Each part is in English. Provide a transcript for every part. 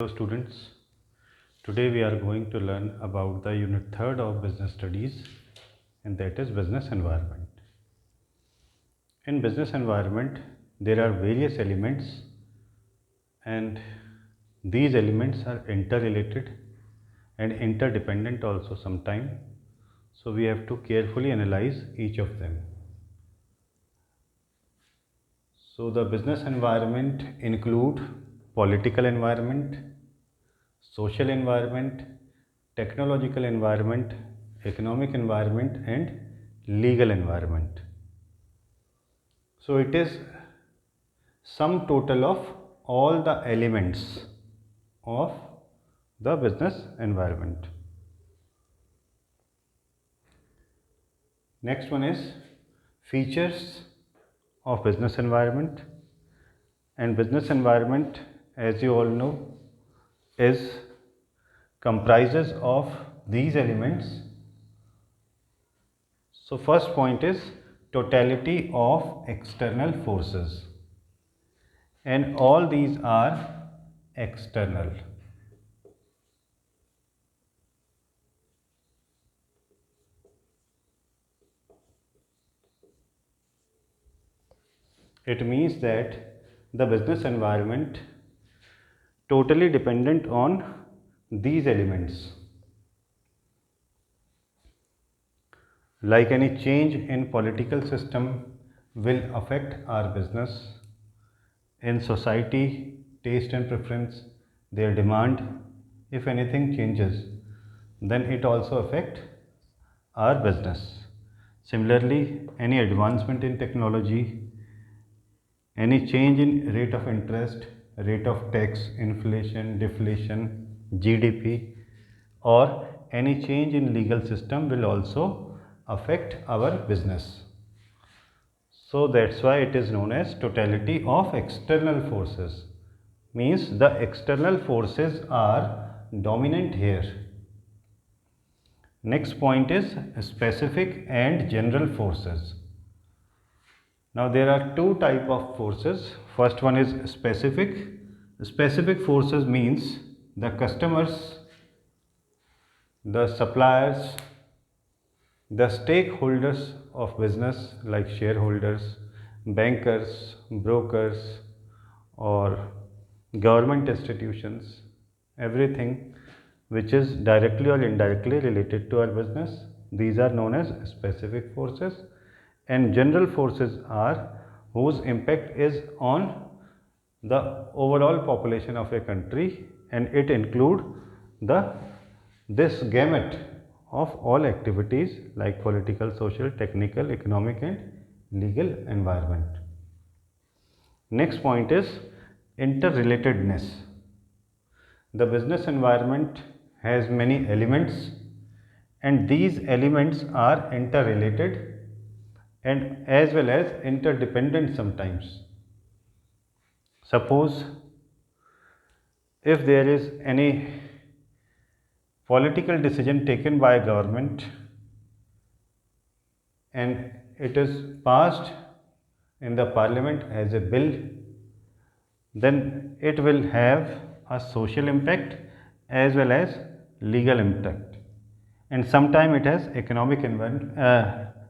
Hello students, today we are going to learn about the unit 3rd of business studies, and that is business environment. In business environment there are various elements, and these elements are interrelated and interdependent also sometimes, so we have to carefully analyze each of them. So the business environment include political environment, social environment, technological environment, economic environment, and legal environment. So it is sum total of all the elements of the business environment. Next one is features of business environment. And business environment, as you all know, is comprises of these elements. So first point is totality of external forces, and all these are external. It means that the business environment totally dependent on these elements. Like any change in political system will affect our business. In society, taste and preference, their demand, if anything changes, then it also affect our business. Similarly, any advancement in technology, any change in rate of interest, rate of tax, inflation, deflation, GDP, or any change in legal system will also affect our business. So that's why it is known as totality of external forces. Means the external forces are dominant here. Next point is specific and general forces. Now there are two type of forces. First one is specific. Specific forces means the customers, the suppliers, the stakeholders of business like shareholders, bankers, brokers, or government institutions, everything which is directly or indirectly related to our business, these are known as specific forces. And general forces are whose impact is on the overall population of a country, and it include this gamut of all activities like political, social, technical, economic, and legal environment. Next point is interrelatedness. The business environment has many elements, and these elements are interrelated and as well as interdependent sometimes. Suppose if there is any political decision taken by a government and it is passed in the parliament as a bill, then it will have a social impact as well as legal impact, and sometimes it has economic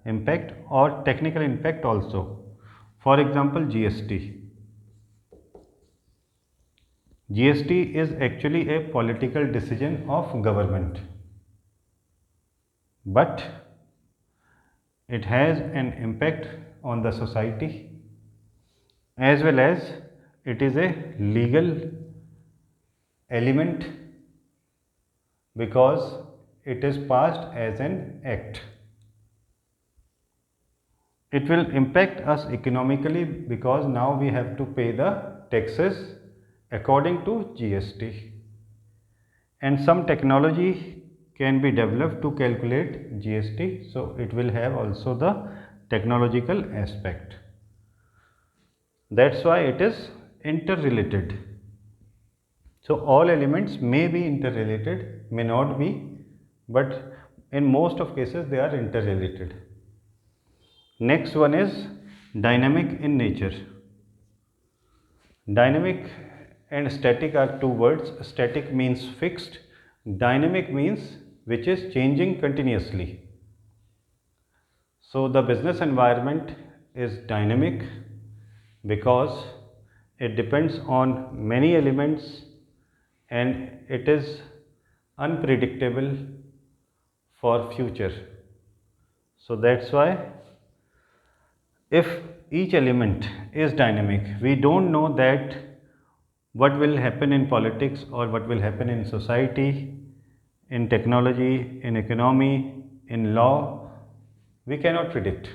impact or technical impact also. For example, GST is actually a political decision of government, but it has an impact on the society as well as it is a legal element because it is passed as an act. It will impact us economically because now we have to pay the taxes according to GST, and some technology can be developed to calculate GST, so it will have also the technological aspect. That's why it is interrelated. So all elements may be interrelated, may not be, but in most of cases they are interrelated. Next one is dynamic in nature. Dynamic and static are two words. Static means fixed, dynamic means which is changing continuously. So the business environment is dynamic because it depends on many elements and it is unpredictable for future. So that's why if each element is dynamic, we don't know that what will happen in politics or what will happen in society, in technology, in economy, in law, we cannot predict.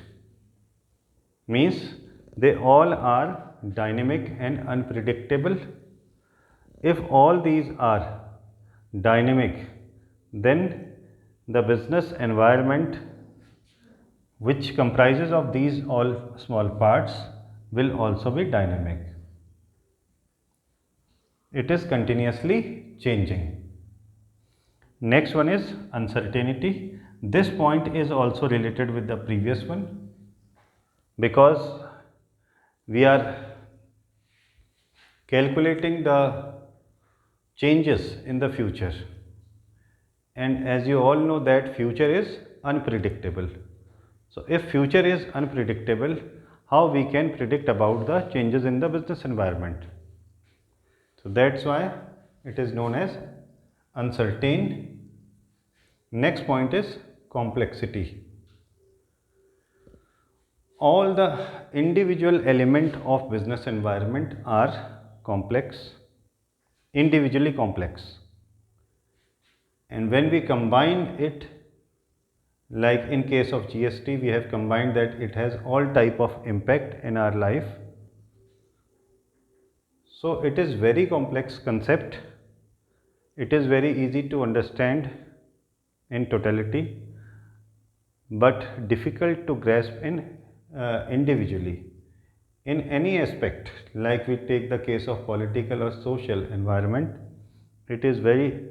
Means they all are dynamic and unpredictable. If all these are dynamic, then the business environment, which comprises of these all small parts, will also be dynamic. It is continuously changing. Next one is uncertainty. This point is also related with the previous one because we are calculating the changes in the future, and as you all know that future is unpredictable. So if future is unpredictable, how we can predict about the changes in the business environment? So that's why it is known as uncertain. Next point is complexity. All the individual element of business environment are complex, individually complex. And when we combine it, like in case of GST, we have combined that it has all type of impact in our life. So it is very complex concept. It is very easy to understand in totality, but difficult to grasp in individually. In any aspect, like we take the case of political or social environment, it is very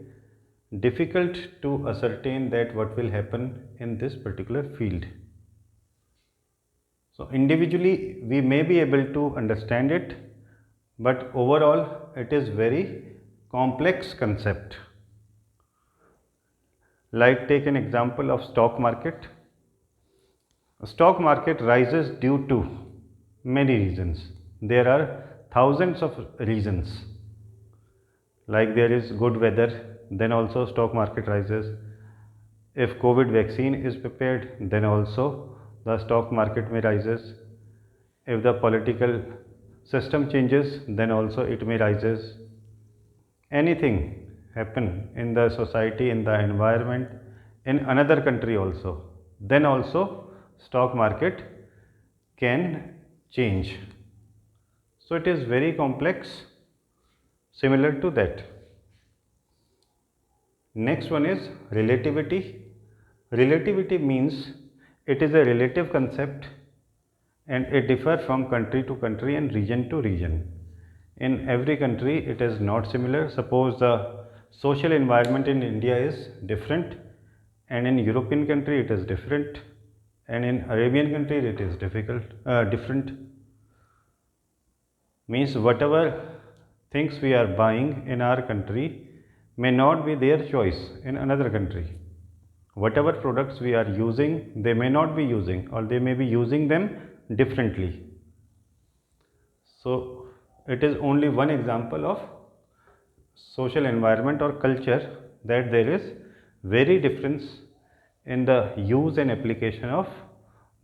difficult to ascertain that what will happen in this particular field. So individually we may be able to understand it, but overall it is very complex concept. Like take an example of stock market. A stock market rises due to many reasons. There are thousands of reasons. Like there is good weather, then also stock market rises. If COVID vaccine is prepared, then also the stock market may rises. If the political system changes, then also it may rises. Anything happen in the society, in the environment, in another country also, then also stock market can change. So it is very complex, similar to that. Next one is relativity. Relativity means it is a relative concept and it differs from country to country and region to region. In every country it is not similar. Suppose the social environment in India is different, and in European country it is different, and in Arabian country it is different. Means whatever things we are buying in our country may not be their choice in another country. Whatever products we are using, they may not be using, or they may be using them differently. So it is only one example of social environment or culture, that there is very difference in the use and application of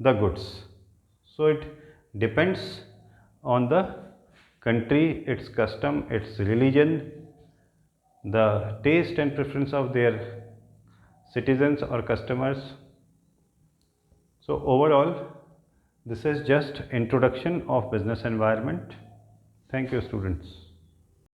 the goods. So it depends on the country, its custom, its religion, the taste and preference of their citizens or customers. So overall, this is just introduction of business environment. Thank you, students.